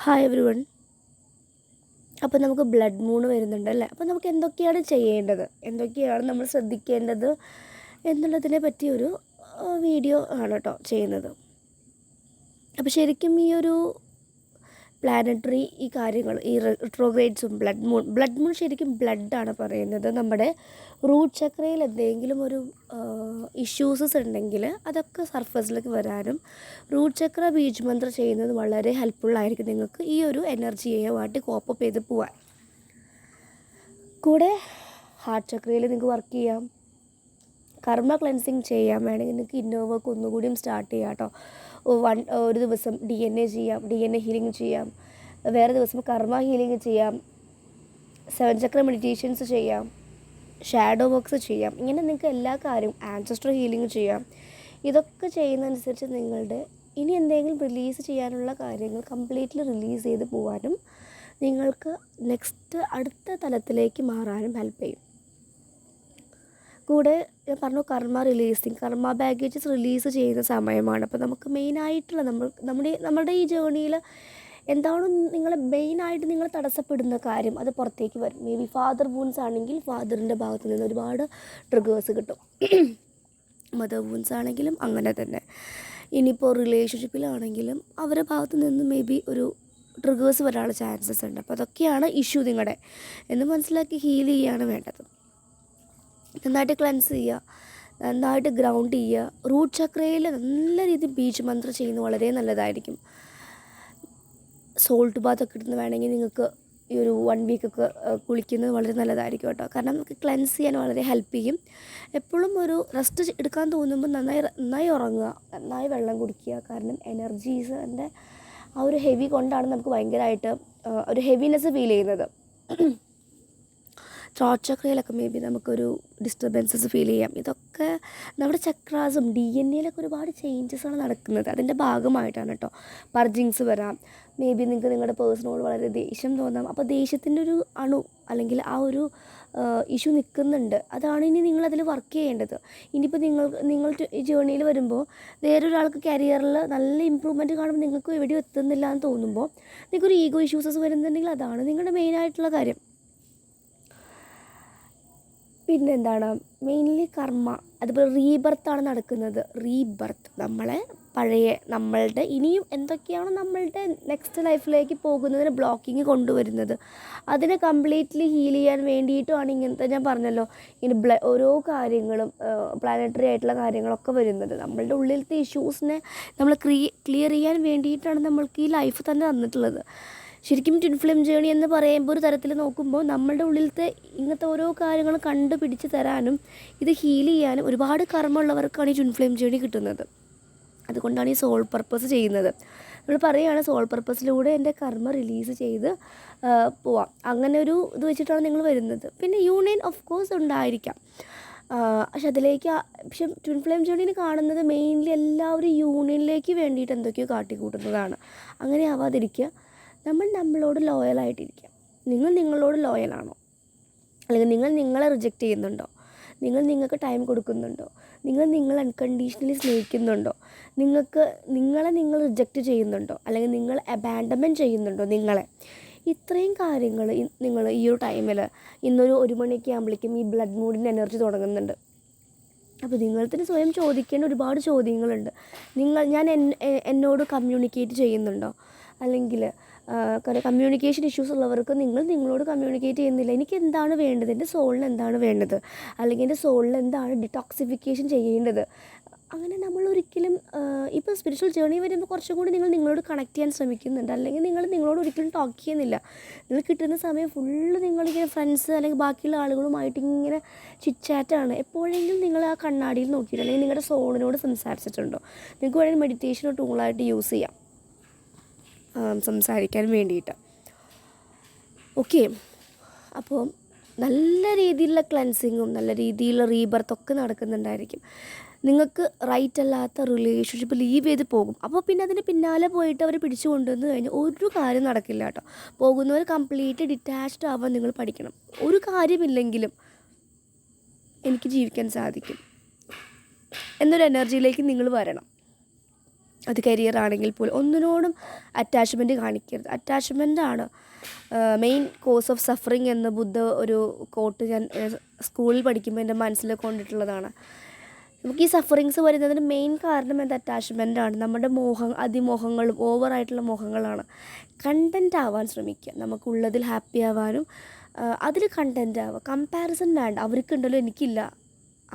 Hi every one. അപ്പോൾ നമുക്ക് blood moon വരുന്നുണ്ട് അല്ലേ? അപ്പോൾ നമുക്ക് എന്തൊക്കെയാണ് ചെയ്യേണ്ടത്, എന്തൊക്കെയാണ് നമ്മൾ ശ്രദ്ധിക്കേണ്ടത് എന്നുള്ളതിനെ പറ്റിയൊരു വീഡിയോ ആണ് കേട്ടോ ചെയ്യുന്നത്. അപ്പോൾ ശരിക്കും ഈ ഒരു പ്ലാനറ്ററി ഈ കാര്യങ്ങൾ, ഈ റിട്രോഗ്രേഡ്സും ബ്ലഡ് മൂൺ ശരിക്കും ബ്ലഡാണ് പറയുന്നത്. നമ്മുടെ റൂട്ട് ചക്രയിൽ എന്തെങ്കിലും ഒരു ഇഷ്യൂസസ് ഉണ്ടെങ്കിൽ അതൊക്കെ സർഫസിലേക്ക് വരാനും റൂട്ട് ചക്ര ബീജ് മന്ത്ര ചെയ്യുന്നത് വളരെ ഹെൽപ്ഫുള്ളായിരിക്കും നിങ്ങൾക്ക് ഈ ഒരു എനർജിയുമായിട്ട് കോപ്പപ്പ് ചെയ്ത് പോകാൻ. കൂടെ ഹാർട്ട് ചക്രയിൽ നിങ്ങൾക്ക് വർക്ക് ചെയ്യാം, കർമ്മ ക്ലെൻസിങ് ചെയ്യാൻ വേണമെങ്കിൽ നിങ്ങൾക്ക് ഇന്നർ വർക്ക് ഒന്നുകൂടിയും സ്റ്റാർട്ട് ചെയ്യാം കേട്ടോ. ഒരു ദിവസം DNA ചെയ്യാം, DNA ഹീലിംഗ് ചെയ്യാം, വേറെ ദിവസം കർമ്മ ഹീലിംഗ് ചെയ്യാം, 7 ചക്ര മെഡിറ്റേഷൻസ് ചെയ്യാം, ഷാഡോ വർക്ക്സ് ചെയ്യാം. ഇങ്ങനെ നിങ്ങൾക്ക് എല്ലാ കാര്യവും ആൻസസ്ട്രൽ ഹീലിംഗ് ചെയ്യാം. ഇതൊക്കെ ചെയ്യുന്നതനുസരിച്ച് നിങ്ങളുടെ ഇനി എന്തെങ്കിലും റിലീസ് ചെയ്യാനുള്ള കാര്യങ്ങൾ കംപ്ലീറ്റ്ലി റിലീസ് ചെയ്ത് പോകാനും നിങ്ങൾക്ക് നെക്സ്റ്റ് അടുത്ത തലത്തിലേക്ക് മാറാനും ഹെൽപ്പ് ചെയ്യും. കൂടെ ഞാൻ പറഞ്ഞു കർമ്മ റിലീസിങ്, കർമ്മ ബാഗേജസ് റിലീസ് ചെയ്യുന്ന സമയമാണ്. അപ്പോൾ നമുക്ക് മെയിനായിട്ടുള്ള നമ്മുടെ ഈ ജേണിയിൽ എന്താണ് മെയിനായിട്ട് നിങ്ങൾ തടസ്സപ്പെടുന്ന കാര്യം അത് പുറത്തേക്ക് വരും. മേ ബി ഫാദർ വൂൺസ് ആണെങ്കിൽ ഫാദറിൻ്റെ ഭാഗത്തു നിന്ന് ഒരുപാട് ട്രിഗേഴ്സ് കിട്ടും. മദർ വൂൺസ് ആണെങ്കിലും അങ്ങനെ തന്നെ. ഇനിയിപ്പോൾ റിലേഷൻഷിപ്പിലാണെങ്കിലും അവരുടെ ഭാഗത്തു നിന്ന് മേ ബി ഒരു ട്രിഗേഴ്സ് വരാനുള്ള ചാൻസസ് ഉണ്ട്. അപ്പോൾ അതൊക്കെയാണ് ഇഷ്യൂ നിങ്ങളുടെ എന്ന് മനസ്സിലാക്കി ഹീൽ ചെയ്യുകയാണ് വേണ്ടത്. നന്നായിട്ട് ക്ലെൻസ് ചെയ്യുക, നന്നായിട്ട് ഗ്രൗണ്ട് ചെയ്യുക. റൂട്ട് ചക്രയിൽ നല്ല രീതിയിൽ ബീജ് മന്ത്രം ചെയ്യുന്നത് വളരെ നല്ലതായിരിക്കും. സോൾട്ട് ബാത്തൊക്കെ ഇടുന്ന വേണമെങ്കിൽ നിങ്ങൾക്ക് ഈ ഒരു 1 വീക്കൊക്കെ കുളിക്കുന്നത് വളരെ നല്ലതായിരിക്കും കേട്ടോ. കാരണം നമുക്ക് ക്ലെൻസ് ചെയ്യാൻ വളരെ ഹെൽപ്പ് ചെയ്യും. എപ്പോഴും ഒരു റെസ്റ്റ് എടുക്കാൻ തോന്നുമ്പോൾ നന്നായി ഉറങ്ങുക, നന്നായി വെള്ളം കുടിക്കുക. കാരണം എനർജീസിൻ്റെ ആ ഒരു ഹെവി കൊണ്ടാണ് നമുക്ക് ഭയങ്കരമായിട്ട് ഒരു ഹെവിനെസ് ഫീൽ ചെയ്യുന്നത്. ത്രോട്ട് ചക്രയിലൊക്കെ മേ ബി നമുക്കൊരു ഡിസ്റ്റർബൻസസ് ഫീൽ ചെയ്യാം. ഇതൊക്കെ നമ്മുടെ ചക്രാസും DNA ഒരുപാട് ചേഞ്ചസാണ് നടക്കുന്നത്. അതിൻ്റെ ഭാഗമായിട്ടാണ് കേട്ടോ. പർജിങ്സ് വരാം, മേ ബി നിങ്ങൾക്ക് നിങ്ങളുടെ പേഴ്സണോട് വളരെ ദേഷ്യം തോന്നാം. അപ്പോൾ ദേഷ്യത്തിൻ്റെ ഒരു അണു അല്ലെങ്കിൽ ആ ഒരു ഇഷ്യൂ നിൽക്കുന്നുണ്ട്. അതാണ് ഇനി നിങ്ങളതിൽ വർക്ക് ചെയ്യേണ്ടത്. ഇനിയിപ്പോൾ നിങ്ങൾ ഈ ജേണിയിൽ വരുമ്പോൾ വേറൊരാൾക്ക് കരിയറിൽ നല്ല ഇമ്പ്രൂവ്മെൻറ്റ് കാണുമ്പോൾ നിങ്ങൾക്ക് എവിടെയും എത്തുന്നില്ല എന്ന് തോന്നുമ്പോൾ നിങ്ങൾക്കൊരു ഈഗോ ഇഷ്യൂസസ് വരുന്നുണ്ടെങ്കിൽ അതാണ് നിങ്ങളുടെ മെയിനായിട്ടുള്ള കാര്യം. പിന്നെ എന്താണ് മെയിൻലി കർമ്മ, അതുപോലെ റീബർത്താണ് നടക്കുന്നത്. റീബർത്ത് നമ്മളുടെ ഇനിയും എന്തൊക്കെയാണ് നമ്മളുടെ നെക്സ്റ്റ് ലൈഫിലേക്ക് പോകുന്നതിന് ബ്ലോക്കിങ് കൊണ്ടുവരുന്നത് അതിനെ കംപ്ലീറ്റ്ലി ഹീൽ ചെയ്യാൻ വേണ്ടിയിട്ടുമാണ് ഇങ്ങനത്തെ ഞാൻ പറഞ്ഞല്ലോ ഇങ്ങനെ ഓരോ കാര്യങ്ങളും പ്ലാനറ്ററി ആയിട്ടുള്ള കാര്യങ്ങളൊക്കെ വരുന്നത്. നമ്മളുടെ ഉള്ളിലത്തെ ഇഷ്യൂസിനെ നമ്മൾ ക്ലിയർ ചെയ്യാൻ വേണ്ടിയിട്ടാണ് നമ്മൾക്ക് ഈ ലൈഫ് തന്നെ തന്നിട്ടുള്ളത്. ശരിക്കും ട്വിൻ ഫ്ലെയിം ജേണി എന്ന് പറയുമ്പോൾ ഒരു തരത്തിൽ നോക്കുമ്പോൾ നമ്മളുടെ ഉള്ളിലത്തെ ഇങ്ങനത്തെ ഓരോ കാര്യങ്ങളും കണ്ടുപിടിച്ച് തരാനും ഇത് ഹീൽ ചെയ്യാനും ഒരുപാട് കർമ്മമുള്ളവർക്കാണ് ഈ ട്വിൻ ഫ്ലെയിം ജേണി കിട്ടുന്നത്. അതുകൊണ്ടാണ് ഈ സോൾ പർപ്പസ് ചെയ്യുന്നത്. നമ്മൾ പറയുകയാണ് സോൾ പർപ്പസിലൂടെ എൻ്റെ കർമ്മ റിലീസ് ചെയ്ത് പോവാം. അങ്ങനെ ഒരു ഇത് വെച്ചിട്ടാണ് നിങ്ങൾ വരുന്നത്. പിന്നെ യൂണിയൻ ഓഫ് കോഴ്സ് ഉണ്ടായിരിക്കാം. പക്ഷെ ട്വിൻ ഫ്ലെയിം ജേണിയിൽ കാണുന്നത് മെയിൻലി എല്ലാവരും യൂണിയനിലേക്ക് വേണ്ടിയിട്ട് എന്തൊക്കെയോ കാട്ടിക്കൂട്ടുന്നതാണ്. അങ്ങനെ ആവാതിരിക്കുക. നമ്മളോട് ലോയലായിട്ടിരിക്കുക. നിങ്ങൾ നിങ്ങളോട് ലോയലാണോ? അല്ലെങ്കിൽ നിങ്ങൾ നിങ്ങളെ റിജക്റ്റ് ചെയ്യുന്നുണ്ടോ? നിങ്ങൾക്ക് ടൈം കൊടുക്കുന്നുണ്ടോ? നിങ്ങൾ അൺകണ്ടീഷണലി സ്നേഹിക്കുന്നുണ്ടോ? നിങ്ങൾ റിജക്റ്റ് ചെയ്യുന്നുണ്ടോ? അല്ലെങ്കിൽ നിങ്ങൾ അബാൻഡൻമെൻറ്റ് ചെയ്യുന്നുണ്ടോ നിങ്ങളെ? ഇത്രയും കാര്യങ്ങൾ നിങ്ങൾ ഈ ഒരു ടൈമിൽ ഇന്നൊരു 1 മണിയൊക്കെ ആകുമ്പോഴേക്കും ഈ ബ്ലഡ് മൂഡിൻ്റെ എനർജി തുടങ്ങുന്നുണ്ട്. അപ്പോൾ നിങ്ങൾക്ക് സ്വയം ചോദിക്കേണ്ട ഒരുപാട് ചോദ്യങ്ങളുണ്ട്. ഞാൻ എന്നോട് കമ്മ്യൂണിക്കേറ്റ് ചെയ്യുന്നുണ്ടോ? അല്ലെങ്കിൽ കമ്മ്യൂണിക്കേഷൻ ഇഷ്യൂസ് ഉള്ളവർക്ക് നിങ്ങളോട് കമ്മ്യൂണിക്കേറ്റ് ചെയ്യുന്നില്ല. എനിക്ക് എന്താണ് വേണ്ടത്, എൻ്റെ സോളിന് എന്താണ് വേണ്ടത്, അല്ലെങ്കിൽ എൻ്റെ സോളിന് എന്താണ് ഡിറ്റോക്സിഫിക്കേഷൻ ചെയ്യേണ്ടത്. അങ്ങനെ നമ്മളൊരിക്കലും ഇപ്പോൾ സ്പിരിച്വൽ ജേർണി വരുമ്പോൾ കുറച്ചും കൂടി നിങ്ങളോട് കണക്ട് ചെയ്യാൻ ശ്രമിക്കുന്നുണ്ട്. അല്ലെങ്കിൽ നിങ്ങളോട് ഒരിക്കലും ടോക്ക് ചെയ്യുന്നില്ല. നിങ്ങൾ കിട്ടുന്ന സമയം ഫുള്ള് നിങ്ങളിങ്ങനെ ഫ്രണ്ട്സ് അല്ലെങ്കിൽ ബാക്കിയുള്ള ആളുകളുമായിട്ട് ഇങ്ങനെ ചിറ്റാറ്റാണ്. എപ്പോഴെങ്കിലും നിങ്ങൾ ആ കണ്ണാടിയിൽ നോക്കിയിട്ട് അല്ലെങ്കിൽ നിങ്ങളുടെ സോളിനോട് സംസാരിച്ചിട്ടുണ്ടോ? നിങ്ങൾക്ക് വേണമെങ്കിൽ മെഡിറ്റേഷൻ ടൂളായിട്ട് യൂസ് ചെയ്യാം സംസാരിക്കാൻ വേണ്ടിയിട്ട്. ഓക്കെ, അപ്പോൾ നല്ല രീതിയിലുള്ള ക്ലെൻസിങ്ങും നല്ല രീതിയിലുള്ള റീബർത്തൊക്കെ നടക്കുന്നുണ്ടായിരിക്കും. നിങ്ങൾക്ക് റൈറ്റ് അല്ലാത്ത റിലേഷൻഷിപ്പ് ലീവ് ചെയ്ത് പോകും. അപ്പോൾ പിന്നെ അതിന് പിന്നാലെ പോയിട്ട് അവർ പിടിച്ചു കൊണ്ടുവന്ന് കഴിഞ്ഞാൽ ഒരു കാര്യം നടക്കില്ല കേട്ടോ. പോകുന്നവർ കംപ്ലീറ്റ് ഡിറ്റാച്ച്ഡ് ആവാൻ നിങ്ങൾ പഠിക്കണം. ഒരു കാര്യമില്ലെങ്കിലും എനിക്ക് ജീവിക്കാൻ സാധിക്കും എന്നൊരു എനർജിയിലേക്ക് നിങ്ങൾ വരണം. അത് കരിയർ ആണെങ്കിൽ പോലും ഒന്നിനോടും അറ്റാച്ച്മെൻറ്റ് കാണിക്കരുത്. അറ്റാച്ച്മെൻറ്റാണ് മെയിൻ കോസ് ഓഫ് സഫറിങ് എന്ന് ബുദ്ധ ഒരു കോട്ട് ഞാൻ സ്കൂളിൽ പഠിക്കുമ്പോൾ എൻ്റെ മനസ്സിൽ കൊണ്ടിട്ടുള്ളതാണ്. നമുക്ക് ഈ സഫറിങ്സ് വരുന്നതിന് മെയിൻ കാരണം എന്താ? അറ്റാച്ച്മെൻറ്റാണ്. നമ്മുടെ അതിമോഹങ്ങളും ഓവറായിട്ടുള്ള മോഹങ്ങളാണ്. കണ്ടൻറ്റ് ആവാൻ ശ്രമിക്കുക. നമുക്കുള്ളതിൽ ഹാപ്പി ആവാനും അതിൽ കണ്ടൻറ്റ് ആവുക. കമ്പാരിസൺ വേണ്ട. അവർക്കുണ്ടല്ലോ എനിക്കില്ല,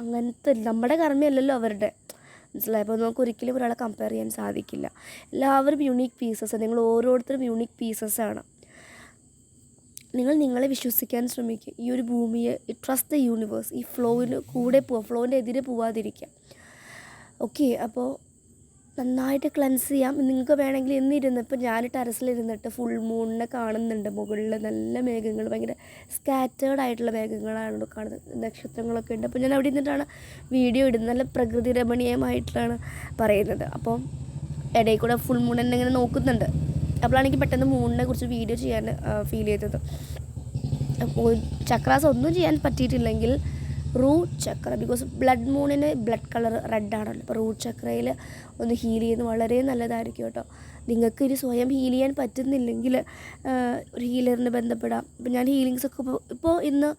അങ്ങനത്തെ നമ്മുടെ കർമ്മയല്ലല്ലോ അവരുടെ. മനസ്സിലായപ്പോൾ നമുക്ക് ഒരിക്കലും ഒരാളെ കമ്പയർ ചെയ്യാൻ സാധിക്കില്ല. എല്ലാവരും യുണീക്ക് പീസസ്. നിങ്ങൾ ഓരോരുത്തരും യുണീക്ക് പീസസ്സാണ്. നിങ്ങൾ നിങ്ങളെ വിശ്വസിക്കാൻ ശ്രമിക്കുക. ഈ ഒരു ഭൂമിയെ ട്രസ്റ്റ് ദ യൂണിവേഴ്സ്. ഈ ഫ്ലോവിന് കൂടെ പോവുക, ഫ്ലോവിൻ്റെ എതിരെ പോവാതിരിക്കുക. ഓക്കെ, അപ്പോൾ നന്നായിട്ട് ക്ലെൻസ് ചെയ്യാം. നിങ്ങൾക്ക് വേണമെങ്കിൽ ഇന്നിരുന്ന്, ഇപ്പോൾ ഞാൻ ടെറസിലിരുന്നിട്ട് ഫുൾ മൂണിനെ കാണുന്നുണ്ട്. മുകളിൽ നല്ല മേഘങ്ങൾ, ഭയങ്കര സ്കാറ്റേർഡ് ആയിട്ടുള്ള മേഘങ്ങളാണ് കാണുന്നത്, നക്ഷത്രങ്ങളൊക്കെ ഉണ്ട്. അപ്പോൾ ഞാൻ അവിടെ നിന്നിട്ടാണ് വീഡിയോ ഇടുന്നത്. നല്ല പ്രകൃതി രമണീയമായിട്ടാണ് പറയുന്നത്. അപ്പോൾ ഇടയിൽ കൂടെ ഫുൾ മൂൺ എന്നെ ഇങ്ങനെ നോക്കുന്നുണ്ട്. അപ്പോഴാണ് എനിക്ക് പെട്ടെന്ന് മൂണിനെ കുറിച്ച് വീഡിയോ ചെയ്യാൻ ഫീൽ ചെയ്തത്. അപ്പോൾ ചക്രാസ് ഒന്നും ചെയ്യാൻ പറ്റിയിട്ടില്ലെങ്കിൽ റൂട്ട് ചക്ര, ബിക്കോസ് ബ്ലഡ് മൂണിന് ബ്ലഡ് കളർ റെഡാണല്ലോ. അപ്പോൾ റൂട്ട് ചക്രയിൽ ഒന്ന് ഹീൽ ചെയ്യുന്നത് വളരെ നല്ലതായിരിക്കും കേട്ടോ. നിങ്ങൾക്ക് ഇത് സ്വയം ഹീൽ ചെയ്യാൻ പറ്റുന്നില്ലെങ്കിൽ ഒരു ഹീലറിനെ ബന്ധപ്പെടാം. ഇപ്പോൾ ഞാൻ ഹീലിങ്സൊക്കെ ഇപ്പോൾ ഇന്ന്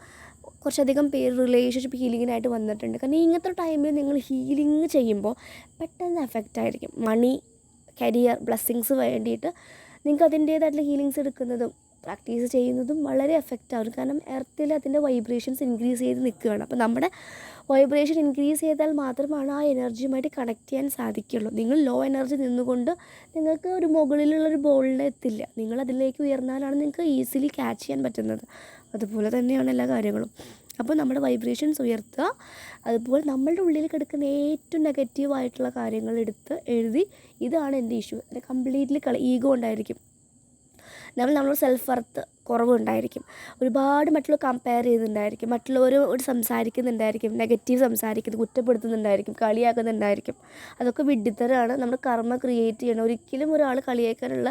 കുറച്ചധികം പേര് റിലേഷൻഷിപ്പ് ഹീലിങ്ങിനായിട്ട് വന്നിട്ടുണ്ട്. കാരണം ഇങ്ങനത്തെ ടൈമിൽ നിങ്ങൾ ഹീലിംഗ് ചെയ്യുമ്പോൾ പെട്ടെന്ന് എഫക്റ്റ് ആയിരിക്കും. മണി, കരിയർ, ബ്ലെസ്സിങ്സ് വേണ്ടിയിട്ട് നിങ്ങൾക്ക് അതിൻ്റേതായിട്ടുള്ള ഹീലിങ്സ് എടുക്കുന്നതും പ്രാക്ടീസ് ചെയ്യുന്നതും വളരെ എഫക്റ്റ് ആവും. കാരണം എർത്തിൽ അതിൻ്റെ വൈബ്രേഷൻസ് ഇൻക്രീസ് ചെയ്ത് നിൽക്കുകയാണ്. അപ്പോൾ നമ്മുടെ വൈബ്രേഷൻ ഇൻക്രീസ് ചെയ്താൽ മാത്രമാണ് ആ എനർജിയുമായിട്ട് കണക്ട് ചെയ്യാൻ സാധിക്കുള്ളൂ. നിങ്ങൾ ലോ എനർജി നിന്നുകൊണ്ട് നിങ്ങൾക്ക് ഒരു മുകളിലുള്ളൊരു ബോളിൽ എത്തില്ല. നിങ്ങൾ അതിലേക്ക് ഉയർന്നാലാണ് നിങ്ങൾക്ക് ഈസിലി ക്യാച്ച് ചെയ്യാൻ പറ്റുന്നത്. അതുപോലെ തന്നെയാണ് എല്ലാ കാര്യങ്ങളും. അപ്പോൾ നമ്മുടെ വൈബ്രേഷൻസ് ഉയർത്തുക. അതുപോലെ നമ്മളുടെ ഉള്ളിൽ കിടക്കുന്ന ഏറ്റവും നെഗറ്റീവായിട്ടുള്ള കാര്യങ്ങൾ എടുത്ത് എഴുതി ഇതാണ് എൻ്റെ ഇഷ്യൂ, അത് കംപ്ലീറ്റ്ലി ഈഗോ ഉണ്ടായിരിക്കും. നമ്മളോട് സെൽഫ് വർത്ത് കുറവുണ്ടായിരിക്കും. ഒരുപാട് മറ്റുള്ളവർ കമ്പയർ ചെയ്യുന്നുണ്ടായിരിക്കും, മറ്റുള്ളവരോട് സംസാരിക്കുന്നുണ്ടായിരിക്കും, നെഗറ്റീവ് സംസാരിക്കുന്നത്, കുറ്റപ്പെടുത്തുന്നുണ്ടായിരിക്കും, കളിയാക്കുന്നുണ്ടായിരിക്കും. അതൊക്കെ വിഡ്ഢിത്തരമാണ്. നമ്മൾ കർമ്മ ക്രിയേറ്റ് ചെയ്യണം. ഒരിക്കലും ഒരാൾ കളിയാക്കാനുള്ള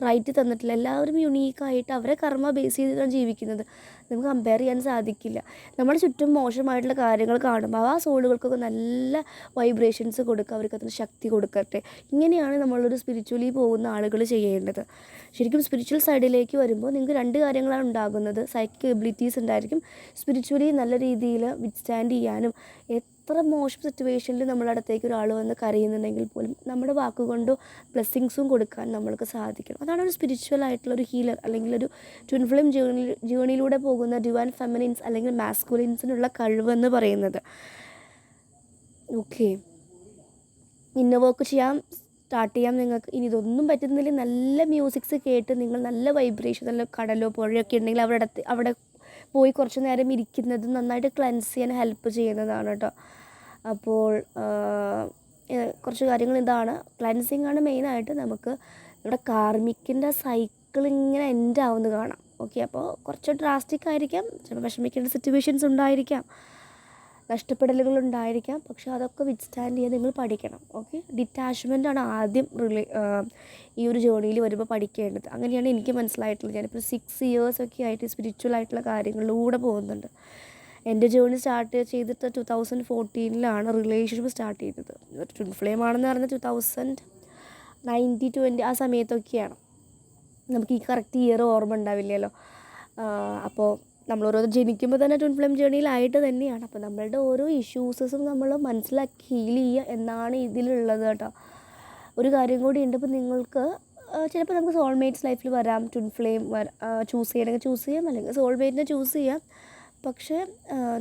റൈറ്റ് തന്നിട്ടില്ല. എല്ലാവരും യുണീക്കായിട്ട് അവരെ കർമ്മ ബേസ് ചെയ്തിട്ടാണ് ജീവിക്കുന്നത്. നമുക്ക് കമ്പയർ ചെയ്യാൻ സാധിക്കില്ല. നമ്മുടെ ചുറ്റും മോശമായിട്ടുള്ള കാര്യങ്ങൾ കാണുമ്പോൾ ആ സോളുകൾക്കൊക്കെ നല്ല വൈബ്രേഷൻസ് കൊടുക്കുക, അവർക്ക് അതിന് ശക്തി കൊടുക്കട്ടെ. ഇങ്ങനെയാണ് നമ്മളൊരു സ്പിരിച്വലി പോകുന്ന ആളുകൾ ചെയ്യേണ്ടത്. ശരിക്കും സ്പിരിച്വൽ സൈഡിലേക്ക് വരുമ്പോൾ നിങ്ങൾക്ക് രണ്ട് കാര്യങ്ങളാണ് ഉണ്ടാകുന്നത്. സൈക്കിക് എബിലിറ്റീസ് ഉണ്ടായിരിക്കും. സ്പിരിച്വലി നല്ല രീതിയിൽ വിത്ത്സ്റ്റാൻഡ് ചെയ്യാനും, എത്ര മോശം സിറ്റുവേഷനിൽ നമ്മുടെ അടുത്തേക്ക് ഒരാൾ വന്ന് കരയുന്നുണ്ടെങ്കിൽ പോലും നമ്മുടെ വാക്കുകൊണ്ടോ ബ്ലെസ്സിങ്സും കൊടുക്കാൻ നമ്മൾക്ക് സാധിക്കണം. അതാണ് ഒരു സ്പിരിച്വൽ ആയിട്ടുള്ളൊരു ഹീലർ അല്ലെങ്കിൽ ഒരു ട്വിൻ ഫ്ലെയിം ജേണിയിലൂടെ പോകുന്ന ഡിവൈൻ ഫെമിനിൻസ് അല്ലെങ്കിൽ മാസ്കുലിൻസിനുള്ള കഴിവെന്ന് പറയുന്നത്. ഓക്കെ, ഇന്ന വർക്ക് സ്റ്റാർട്ട് ചെയ്യാം നിങ്ങൾക്ക്. ഇനി ഇതൊന്നും പറ്റുന്നില്ല, നല്ല മ്യൂസിക്സ് കേട്ട് നിങ്ങൾ നല്ല വൈബ്രേഷൻ, നല്ല കടലോ പുഴയൊക്കെ ഉണ്ടെങ്കിൽ അവിടെ പോയി കുറച്ച് നേരം ഇരിക്കുന്നത് നന്നായിട്ട് ക്ലെൻസ് ചെയ്യാൻ ഹെൽപ്പ് ചെയ്യുന്നതാണ് കേട്ടോ. അപ്പോൾ കുറച്ച് കാര്യങ്ങൾ ഇതാണ്. ക്ലെൻസിങ് ആണ് മെയിനായിട്ട്. നമുക്ക് ഇവിടെ കാർമിക്കിൻ്റെ സൈക്കിൾ ഇങ്ങനെ എൻഡ് ആവുന്നത് കാണാം. ഓക്കെ, അപ്പോൾ കുറച്ച് ഡ്രാസ്റ്റിക് ആയിരിക്കാം, ചിലപ്പോൾ വിഷമിക്കേണ്ട സിറ്റുവേഷൻസ് ഉണ്ടായിരിക്കാം, നഷ്ടപ്പെടലുകൾ ഉണ്ടായിരിക്കാം. പക്ഷെ അതൊക്കെ വിത്ത്സ്റ്റാൻഡ് ചെയ്യാൻ നിങ്ങൾ പഠിക്കണം. ഓക്കെ, ഡിറ്റാച്ച്മെൻ്റാണ് ആദ്യം ഈ ഒരു ജേർണിയിൽ വരുമ്പോൾ പഠിക്കേണ്ടത്. അങ്ങനെയാണ് എനിക്ക് മനസ്സിലായിട്ടുള്ളത്. ഞാനിപ്പോൾ 6 years ഒക്കെ ആയിട്ട് സ്പിരിച്വൽ ആയിട്ടുള്ള കാര്യങ്ങളിലൂടെ പോകുന്നുണ്ട്. എൻ്റെ ജേർണി സ്റ്റാർട്ട് ചെയ്തിട്ട് 2014 റിലേഷൻഷിപ്പ് സ്റ്റാർട്ട് ചെയ്തത്. ട്വിൻ ഫ്ലെയിം ആണെന്ന് പറഞ്ഞാൽ 2019-20 ആ സമയത്തൊക്കെയാണ്. നമുക്ക് ഈ കറക്റ്റ് ഇയർ ഓർമ്മ ഉണ്ടാവില്ലല്ലോ. അപ്പോൾ നമ്മളോരോ ജനിക്കുമ്പോൾ തന്നെ ട്വിൻ ഫ്ലെയിം ജേർണിയിലായിട്ട് തന്നെയാണ്. അപ്പോൾ നമ്മളുടെ ഓരോ ഇഷ്യൂസസും നമ്മൾ മനസ്സിലാക്കി ഹീൽ ചെയ്യുക എന്നാണ് ഇതിലുള്ളത് കേട്ടോ. ഒരു കാര്യം കൂടി ഉണ്ട്. ഇപ്പോൾ നിങ്ങൾക്ക് ചിലപ്പോൾ നമുക്ക് സോൾമേറ്റ്സ് ലൈഫിൽ വരാം. ട്വിൻ ഫ്ലെയിം ചൂസ് ചെയ്യണമെങ്കിൽ ചൂസ് ചെയ്യാം, അല്ലെങ്കിൽ സോൾമേറ്റിനെ ചൂസ് ചെയ്യാം. പക്ഷേ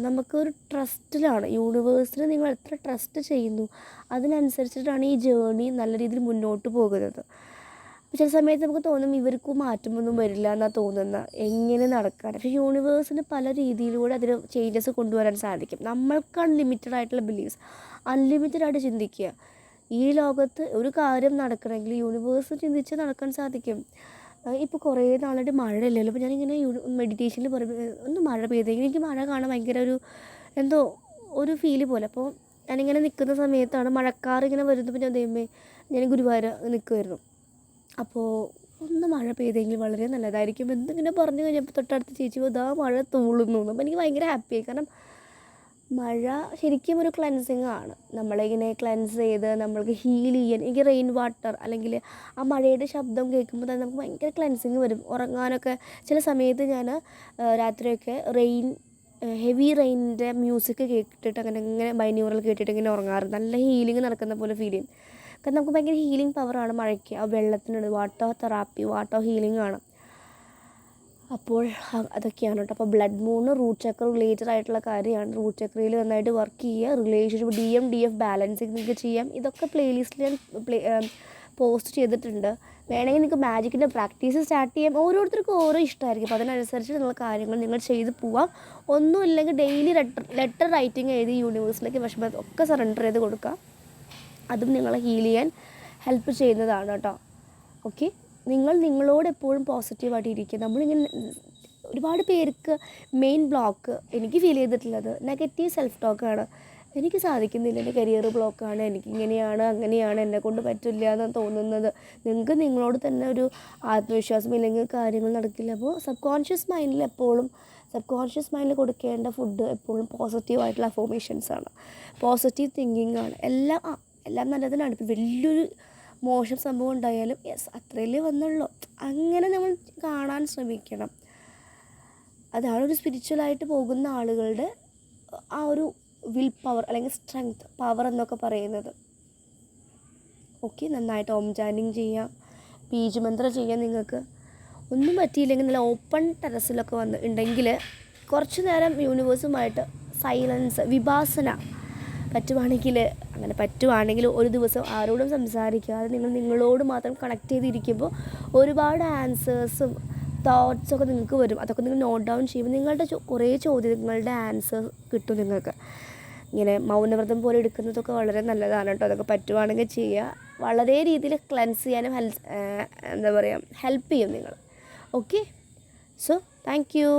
നമുക്കൊരു ട്രസ്റ്റിലാണ്, യൂണിവേഴ്സിൽ നിങ്ങൾ എത്ര ട്രസ്റ്റ് ചെയ്യുന്നു അതിനനുസരിച്ചിട്ടാണ് ഈ ജേർണി നല്ല രീതിയിൽ മുന്നോട്ട് പോകുന്നത്. ചില സമയത്ത് നമുക്ക് തോന്നും ഇവർക്കും മാറ്റമൊന്നും വരില്ല എന്നാണ് തോന്നുന്നത്, എങ്ങനെ നടക്കാൻ. പക്ഷേ യൂണിവേഴ്സിന് പല രീതിയിലൂടെ അതിന് ചേഞ്ചസ് കൊണ്ടുവരാൻ സാധിക്കും. നമ്മൾക്ക് അൺലിമിറ്റഡ് ആയിട്ടുള്ള ബിലീവ്സ്, അൺലിമിറ്റഡ് ആയിട്ട് ചിന്തിക്കുക. ഈ ലോകത്ത് ഒരു കാര്യം നടക്കണമെങ്കിൽ യൂണിവേഴ്സ് ചിന്തിച്ച് നടക്കാൻ സാധിക്കും. ഇപ്പോൾ കുറേ നാളായിട്ട് മഴയില്ലല്ലോ. അപ്പോൾ ഞാനിങ്ങനെ മെഡിറ്റേഷനിൽ പറയുമ്പോൾ ഒന്ന് മഴ പെയ്തെങ്കിൽ എനിക്ക് മഴ കാണാൻ ഭയങ്കര എന്തോ ഒരു ഫീല് പോലെ. അപ്പോൾ ഞാനിങ്ങനെ നിൽക്കുന്ന സമയത്താണ് മഴക്കാറിങ്ങനെ വരുന്നപ്പോൾ ഞാൻ ദൈവമേ, ഞാൻ ഗുരുവായൂർ നിൽക്കുമായിരുന്നു. അപ്പോൾ ഒന്ന് മഴ പെയ്തെങ്കിൽ വളരെ നല്ലതായിരിക്കും എന്തിങ്ങനെ പറഞ്ഞു കഴിഞ്ഞപ്പോൾ തൊട്ടടുത്ത് ചേച്ചി ഇതാ മഴ തൂളുന്നു. അപ്പോൾ എനിക്ക് ഭയങ്കര ഹാപ്പിയായി. കാരണം മഴ ശരിക്കും ഒരു ക്ലെൻസിങ് ആണ്. നമ്മളിങ്ങനെ ക്ലെൻസ് ചെയ്ത് നമ്മൾക്ക് ഹീൽ ചെയ്യാൻ, എനിക്ക് റെയിൻ വാട്ടർ അല്ലെങ്കിൽ ആ മഴയുടെ ശബ്ദം കേൾക്കുമ്പോൾ തന്നെ നമുക്ക് ഭയങ്കര ക്ലെൻസിങ് വരും. ഉറങ്ങാനൊക്കെ ചില സമയത്ത് ഞാൻ രാത്രിയൊക്കെ ഹെവി റെയിനിൻ്റെ മ്യൂസിക് കേട്ടിട്ട് അങ്ങനെ ബൈന്യൂറൽ കേട്ടിട്ട് ഇങ്ങനെ ഉറങ്ങാറുണ്ട്. നല്ല ഹീലിംഗ് നടക്കുന്ന പോലെ ഫീൽ ചെയ്യും. കാരണം നമുക്ക് ഭയങ്കര ഹീലിംഗ് പവറാണ് മഴയ്ക്ക്. ആ വെള്ളത്തിനുണ്ട് വാട്ടർ തെറാപ്പി, വാട്ടർ ഹീലിംഗ് ആണ്. അപ്പോൾ അതൊക്കെയാണ് കേട്ടോ. അപ്പോൾ ബ്ലഡ് മൂൺ റൂട്ട് ചക്ര റിലേറ്റഡ് ആയിട്ടുള്ള കാര്യമാണ്. റൂട്ട് ചക്രയിൽ നന്നായിട്ട് വർക്ക് ചെയ്യുക. റിലേഷൻഷിപ്പ് DMDF ബാലൻസിങ് നിങ്ങൾക്ക് ചെയ്യാം. ഇതൊക്കെ പ്ലേലിസ്റ്റിൽ ഞാൻ പോസ്റ്റ് ചെയ്തിട്ടുണ്ട്. വേണമെങ്കിൽ നിങ്ങൾക്ക് മാജിക്കിൻ്റെ പ്രാക്ടീസ് സ്റ്റാർട്ട് ചെയ്യാം. ഓരോരുത്തർക്കും ഓരോ ഇഷ്ടമായിരിക്കും. അപ്പോൾ അതിനനുസരിച്ച് നിങ്ങൾ കാര്യങ്ങൾ നിങ്ങൾ ചെയ്ത് പോവാം. ഒന്നുമില്ലെങ്കിൽ ഡെയിലി ലെറ്റർ റൈറ്റിംഗ് എഴുതി യൂണിവേഴ്സിലേക്ക് വിഷമം ഒക്കെ സറണ്ടർ ചെയ്ത് കൊടുക്കുക. അതും നിങ്ങളെ ഹീൽ ചെയ്യാൻ ഹെൽപ്പ് ചെയ്യുന്നതാണ് കേട്ടോ. ഓക്കെ, നിങ്ങളോട് എപ്പോഴും പോസിറ്റീവായിട്ട് ഇരിക്കുക. നമ്മളിങ്ങനെ ഒരുപാട് പേർക്ക് മെയിൻ ബ്ലോക്ക് എനിക്ക് ഫീൽ ചെയ്തിട്ടുള്ളത് നെഗറ്റീവ് സെൽഫ് ടോക്കാണ്. എനിക്ക് സാധിക്കുന്നില്ല, എൻ്റെ കരിയർ ബ്ലോക്കാണ്, എനിക്കിങ്ങനെയാണ് അങ്ങനെയാണ്, എന്നെക്കൊണ്ട് പറ്റില്ല എന്ന് തോന്നുന്നത്. നിങ്ങൾക്ക് നിങ്ങളോട് തന്നെ ഒരു ആത്മവിശ്വാസം ഇല്ലെങ്കിൽ കാര്യങ്ങൾ നടക്കില്ല. അപ്പോൾ സബ് കോൺഷ്യസ് മൈൻഡിൽ കൊടുക്കേണ്ട ഫുഡ് എപ്പോഴും പോസിറ്റീവായിട്ടുള്ള അഫോർമേഷൻസാണ്, പോസിറ്റീവ് തിങ്കിങ് ആണ്. എല്ലാം നല്ലതിനാണ്. ഇപ്പോൾ വലിയൊരു മോശം സംഭവം ഉണ്ടായാലും യെസ് അത്രയല്ലേ വന്നുള്ളൂ, അങ്ങനെ നമ്മൾ കാണാൻ ശ്രമിക്കണം. അതാണ് ഒരു സ്പിരിച്വലായിട്ട് പോകുന്ന ആളുകളുടെ ആ ഒരു വിൽ പവർ അല്ലെങ്കിൽ സ്ട്രെങ്ത് പവർ എന്നൊക്കെ പറയുന്നത്. ഓക്കെ, നന്നായിട്ട് ഓം ചാൻറ്റിങ് ചെയ്യാം, ബീജമന്ത്രം ചെയ്യാം. നിങ്ങൾക്ക് ഒന്നും പറ്റിയില്ലെങ്കിൽ നല്ല ഓപ്പൺ ടെറസിലൊക്കെ ഉണ്ടെങ്കിൽ കുറച്ച് നേരം യൂണിവേഴ്സുമായിട്ട് സൈലൻസ് വിഭാസന പറ്റുവാണെങ്കിൽ ഒരു ദിവസം ആരോടും സംസാരിക്കാതെ നിങ്ങളോട് മാത്രം കണക്ട് ചെയ്തിരിക്കുമ്പോൾ ഒരുപാട് ആൻസേഴ്സും തോട്ട്സൊക്കെ നിങ്ങൾക്ക് വരും. അതൊക്കെ നിങ്ങൾ നോട്ട് ഡൗൺ ചെയ്യുമ്പോൾ നിങ്ങളുടെ കുറേ ചോദ്യങ്ങളുടെ ആൻസർ കിട്ടും നിങ്ങൾക്ക്. ഇങ്ങനെ മൗനവ്രതം പോലെ എടുക്കുന്നതൊക്കെ വളരെ നല്ലതാണ് കേട്ടോ. അതൊക്കെ പറ്റുവാണെങ്കിൽ ചെയ്യുക. വളരെ രീതിയിൽ ക്ലെൻസ് ചെയ്യാനും ഹെൽപ്പ് ചെയ്യും നിങ്ങൾ. Okay, so thank you.